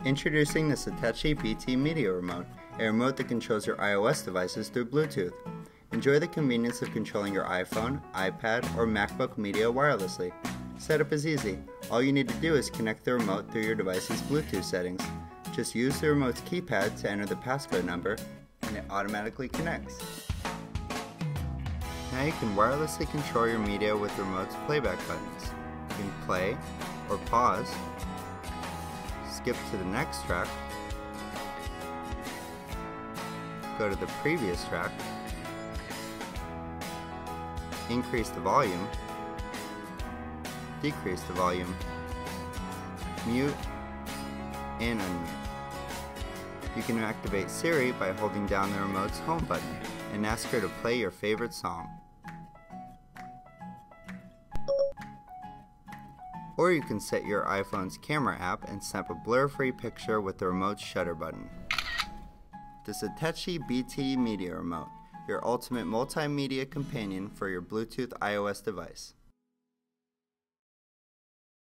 Introducing the Satechi BT Media Remote, a remote that controls your iOS devices through Bluetooth. Enjoy the convenience of controlling your iPhone, iPad, or MacBook media wirelessly. Setup is easy. All you need to do is connect the remote through your device's Bluetooth settings. Just use the remote's keypad to enter the passcode number, and it automatically connects. Now you can wirelessly control your media with the remote's playback buttons. You can play or pause, skip to the next track, go to the previous track, increase the volume, decrease the volume, mute, and unmute. You can activate Siri by holding down the remote's home button and ask her to play your favorite song. Or you can set your iPhone's camera app and snap a blur-free picture with the remote's shutter button. The Satechi BT Media Remote, your ultimate multimedia companion for your Bluetooth iOS device.